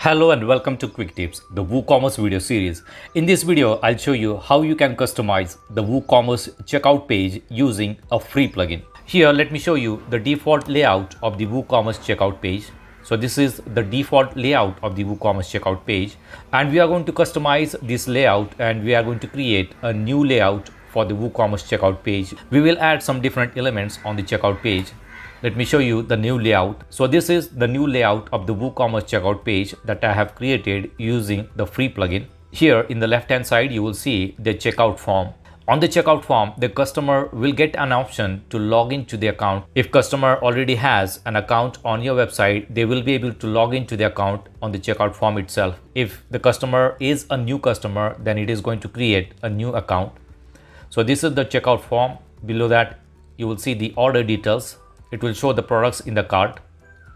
Hello and welcome to Quick Tips, the WooCommerce video series. In this video, I'll show you how you can customize the WooCommerce checkout page using a free plugin. Here, let me show you the default layout of the WooCommerce checkout page. So this is the default layout of the WooCommerce checkout page, and we are going to customize this layout and we are going to create a new layout for the WooCommerce checkout page. We will add some different elements on the checkout page. Let me show you the new layout. So this is the new layout of the WooCommerce checkout page that I have created using the free plugin. Here in the left hand side, you will see the checkout form. On the checkout form, the customer will get an option to log into the account. If customer already has an account on your website, they will be able to log into the account on the checkout form itself. If the customer is a new customer, then it is going to create a new account. So this is the checkout form. Below that, you will see the order details. It will show the products in the cart,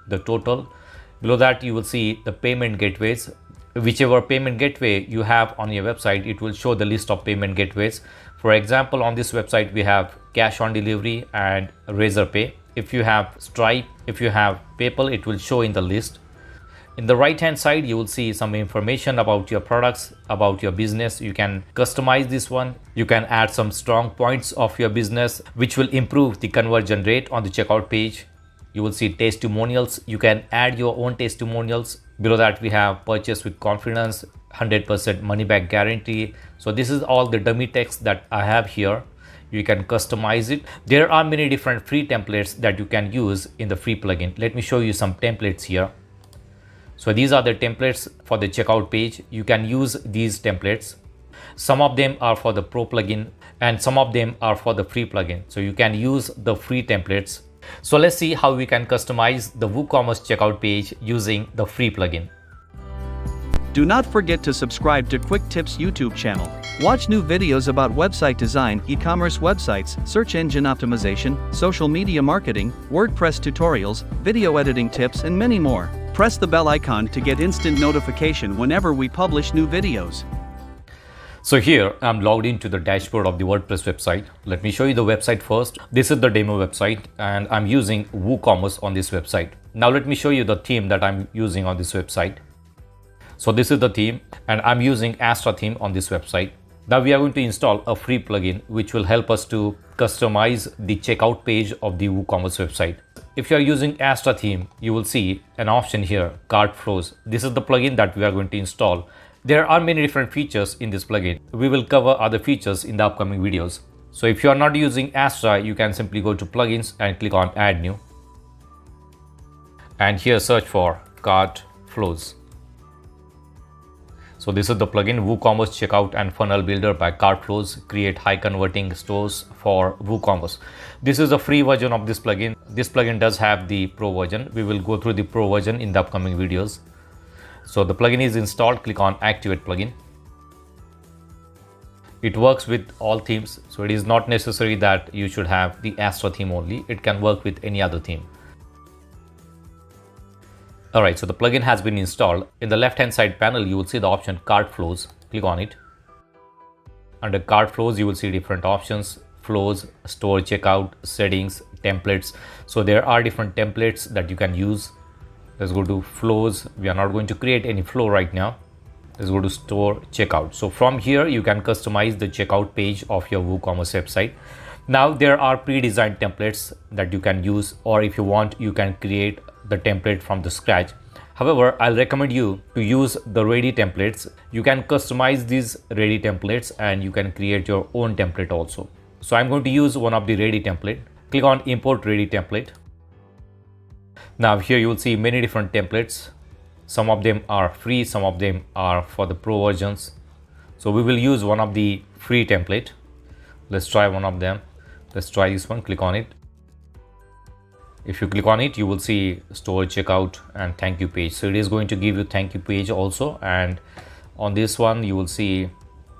the total. Below that, you will see the payment gateways. Whichever payment gateway you have on your website, it will show the list of payment gateways. For example, on this website, we have cash on delivery and Razorpay. If you have Stripe, if you have PayPal, it will show in the list. In the right hand side, you will see some information about your products, about your business. You can customize this one. You can add some strong points of your business, which will improve the conversion rate on the checkout page. You will see testimonials. You can add your own testimonials. Below that, we have purchase with confidence, 100% money back guarantee. So this is all the dummy text that I have here. You can customize it. There are many different free templates that you can use in the free plugin. Let me show you some templates here. So these are the templates for the checkout page. You can use these templates. Some of them are for the pro plugin and some of them are for the free plugin. So you can use the free templates. So let's see how we can customize the WooCommerce checkout page using the free plugin. Do not forget to subscribe to Quick Tips YouTube channel. Watch new videos about website design, e-commerce websites, search engine optimization, social media marketing, WordPress tutorials, video editing tips, and many more. Press the bell icon to get instant notification whenever we publish new videos. So here I'm logged into the dashboard of the WordPress website. Let me show you the website first. This is the demo website and I'm using WooCommerce on this website. Now let me show you the theme that I'm using on this website. So this is the theme and I'm using Astra theme on this website. Now we are going to install a free plugin which will help us to customize the checkout page of the WooCommerce website. If you are using Astra theme, you will see an option here, CartFlows. This is the plugin that we are going to install. There are many different features in this plugin. We will cover other features in the upcoming videos. So if you are not using Astra, you can simply go to plugins and click on add new. And here search for CartFlows. So this is the plugin, WooCommerce Checkout and Funnel Builder by CartFlows. Create high converting stores for WooCommerce. This is a free version of this plugin. This plugin does have the pro version. We will go through the pro version in the upcoming videos. So the plugin is installed. Click on activate plugin. It works with all themes. So it is not necessary that you should have the Astra theme only. It can work with any other theme. Alright, so the plugin has been installed. In the left hand side panel, you will see the option CartFlows. Click on it. Under CartFlows, you will see different options: flows, store checkout, settings, templates. So there are different templates that you can use. Let's go to flows. We are not going to create any flow right now. Let's go to store checkout. So from here, you can customize the checkout page of your WooCommerce website. Now there are pre-designed templates that you can use, or if you want, you can create the template from the scratch. However, I'll recommend you to use the ready templates. You can customize these ready templates and you can create your own template also. So I'm going to use one of the ready template. Click on import ready template. Now here you will see many different templates. Some of them are free, some of them are for the pro versions. So we will use one of the free template. Let's try one of them. Let's try this one. Click on it. If you click on it, you will see store checkout and thank you page. So it is going to give you thank you page also. And on this one, you will see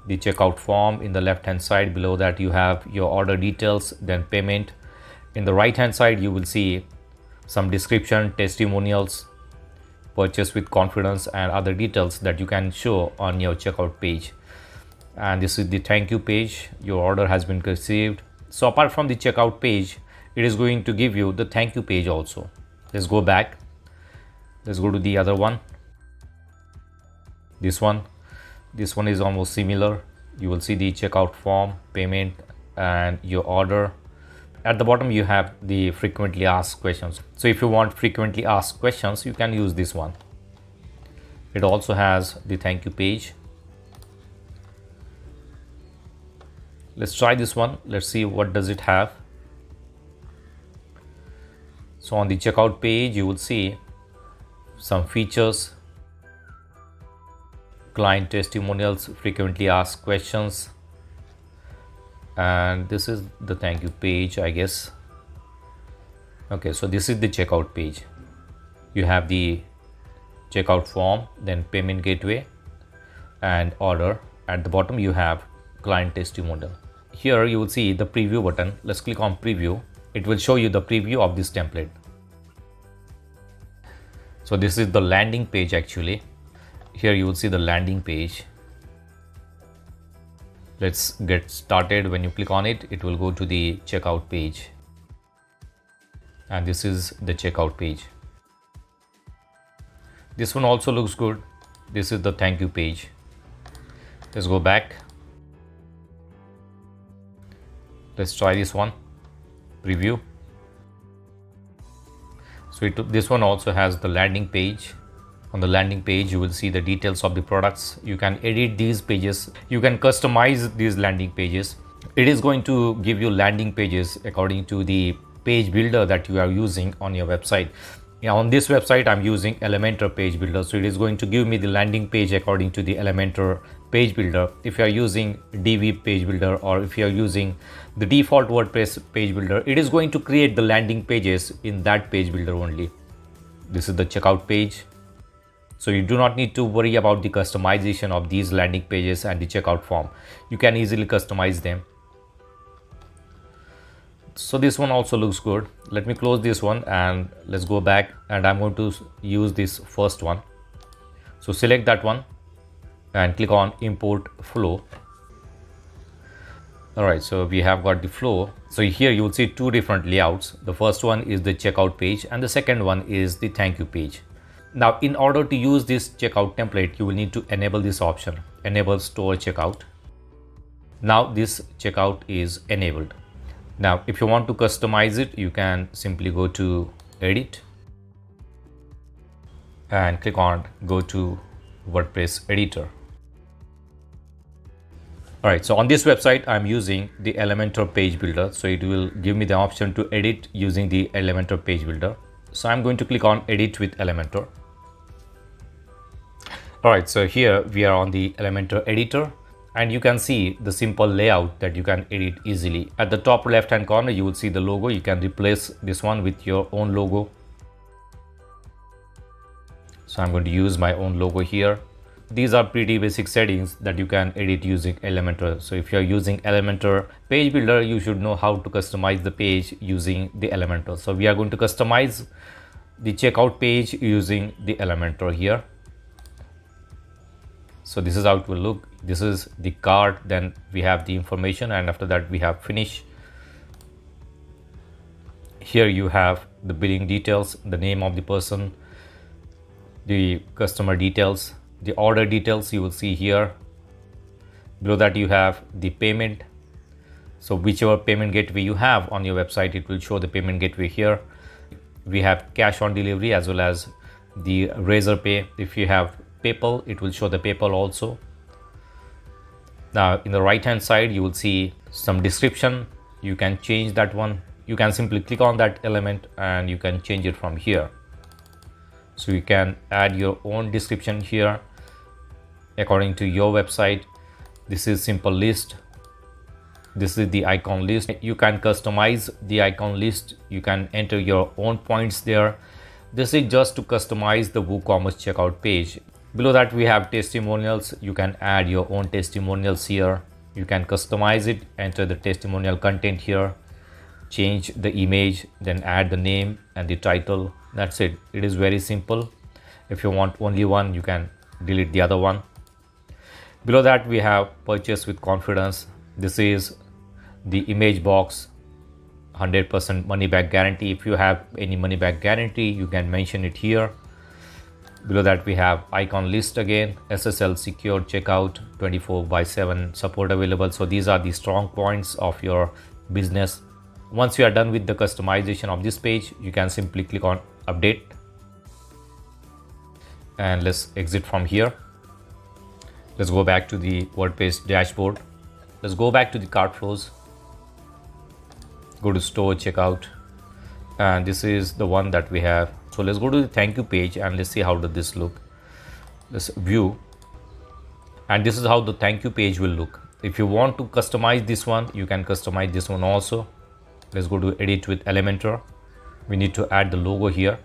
the checkout form. In the left hand side, below that you have your order details, then payment. In the right hand side, you will see some description, testimonials, purchase with confidence, and other details that you can show on your checkout page. And this is the thank you page. Your order has been received. So apart from the checkout page, it is going to give you the thank you page also. Let's go back. Let's go to the other one. This one is almost similar. You will see the checkout form, payment, and your order. At the bottom you have the frequently asked questions. So if you want frequently asked questions, you can use this one. It also has the thank you page. Let's try this one. Let's see what does it have. So on the checkout page you will see some features, client testimonials, frequently asked questions, and this is the thank you page, I guess. Okay, so this is the checkout page. You have the checkout form, then payment gateway and order. At the bottom you have client testimonial. Here you will see the preview button. Let's click on preview. It will show you the preview of this template. So this is the landing page actually. Here you will see the landing page. Let's get started. When you click on it, it will go to the checkout page. And this is the checkout page. This one also looks good. This is the thank you page. Let's go back. Let's try this one. Preview. So this one also has the landing page. On the landing page you will see the details of the products. You can edit these pages. You can customize these landing pages. It is going to give you landing pages according to the page builder that you are using on your website. On this website I'm using Elementor page builder, so it is going to give me the landing page according to the Elementor page builder. If you are using DV page builder, or if you are using the default WordPress page builder, it is going to create the landing pages in that page builder only. This is the checkout page. So you do not need to worry about the customization of these landing pages and the checkout form. You can easily customize them. So this one also looks good. Let me close this one and let's go back, and I'm going to use this first one. So select that one and click on import flow. Alright, so we have got the flow. So here you will see two different layouts. The first one is the checkout page and the second one is the thank you page. Now in order to use this checkout template, you will need to enable this option, enable store checkout. Now this checkout is enabled. Now if you want to customize it, you can simply go to edit and click on go to WordPress editor. Alright, so on this website I'm using the Elementor page builder, so it will give me the option to edit using the Elementor page builder. So I'm going to click on edit with Elementor. Alright, so here we are on the Elementor editor, and you can see the simple layout that you can edit easily. At the top left hand corner you will see the logo. You can replace this one with your own logo. So I'm going to use my own logo here. These are pretty basic settings that you can edit using Elementor. So if you are using Elementor page builder, you should know how to customize the page using the Elementor. So we are going to customize the checkout page using the Elementor here. So this is how it will look. This is the cart, then we have the information, and after that we have finish. Here you have the billing details, the name of the person, the customer details, the order details you will see here. Below that you have the payment. So whichever payment gateway you have on your website, it will show the payment gateway here. We have cash on delivery as well as the Razorpay. If you have PayPal, it will show the PayPal also. Now in the right hand side you will see some description. You can change that one. You can simply click on that element and you can change it from here. So you can add your own description here according to your website. This is simple list. This is the icon list. You can customize the icon list. You can enter your own points there. This is just to customize the WooCommerce checkout page. Below that we have testimonials. You can add your own testimonials here. You can customize it, enter the testimonial content here, change the image, then add the name and the title. That's it. It is very simple. If you want only one, you can delete the other one. Below that we have purchase with confidence. This is the image box, 100% money back guarantee. If you have any money back guarantee, you can mention it here. Below that we have icon list again, SSL secured checkout, 24/7 support available. So these are the strong points of your business. Once you are done with the customization of this page, you can simply click on update. And let's exit from here. Let's go back to the WordPress dashboard. Let's go back to the CartFlows. Go to store checkout. And this is the one that we have. So let's go to the thank you page and let's see how does this look. Let's view. And this is how the thank you page will look. If you want to customize this one, you can customize this one also. Let's go to edit with Elementor. We need to add the logo here.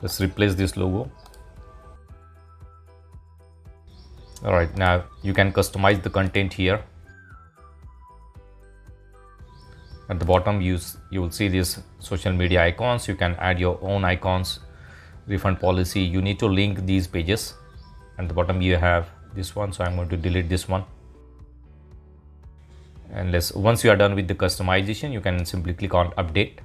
Let's replace this logo. All right, now you can customize the content here. At the bottom you will see these social media icons. You can add your own icons. Refund policy, you need to link these pages. At the bottom you have this one, so I'm going to delete this one. And once you are done with the customization, you can simply click on update.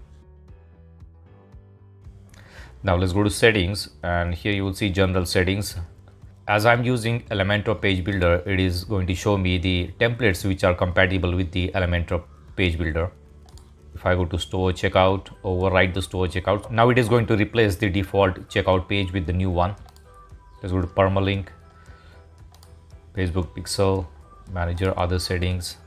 Now let's go to settings, and here you will see general settings. As I'm using Elementor page builder, it is going to show me the templates which are compatible with the Elementor page builder. If I go to store checkout, override the store checkout. Now it is going to replace the default checkout page with the new one. Let's go to permalink, Facebook pixel, manager, other settings.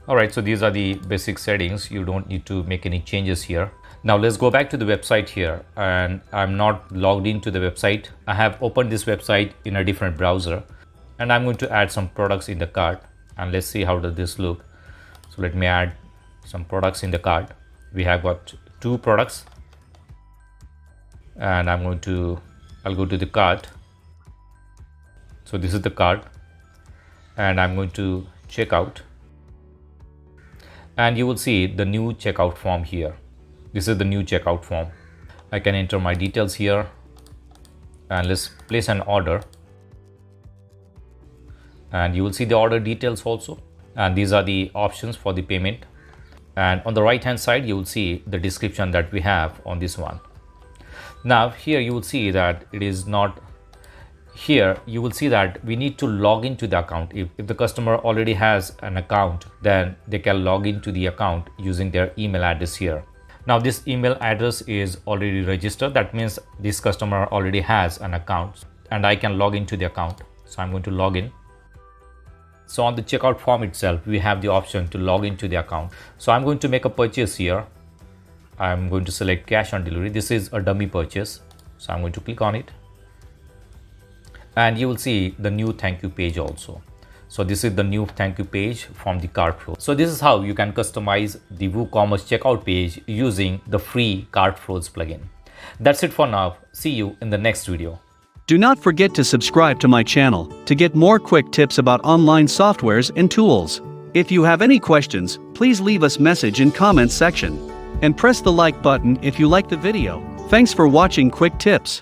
All right, so these are the basic settings. You don't need to make any changes here. Now let's go back to the website here, and I'm not logged into the website. I have opened this website in a different browser, and I'm going to add some products in the cart, and let's see how does this look. So let me add some products in the cart. We have got 2 products, and I'll go to the cart. So this is the cart, and I'm going to check out, and you will see the new checkout form here. This is the new checkout form. I can enter my details here, and let's place an order, and you will see the order details also. And these are the options for the payment. And on the right hand side, you will see the description that we have on this one. Now here you will see that it is not here. You will see that we need to log into the account. If the customer already has an account, then they can log into the account using their email address here. Now this email address is already registered. That means this customer already has an account, and I can log into the account. So I'm going to log in. So on the checkout form itself, we have the option to log into the account. So I'm going to make a purchase here. I'm going to select cash on delivery. This is a dummy purchase. So I'm going to click on it. And you will see the new thank you page also. So this is the new thank you page from the CartFlows. So this is how you can customize the WooCommerce checkout page using the free CartFlows plugin. That's it for now. See you in the next video. Do not forget to subscribe to my channel to get more quick tips about online softwares and tools. If you have any questions, please leave us message in comments section. And press the like button if you like the video. Thanks for watching Quick Tips.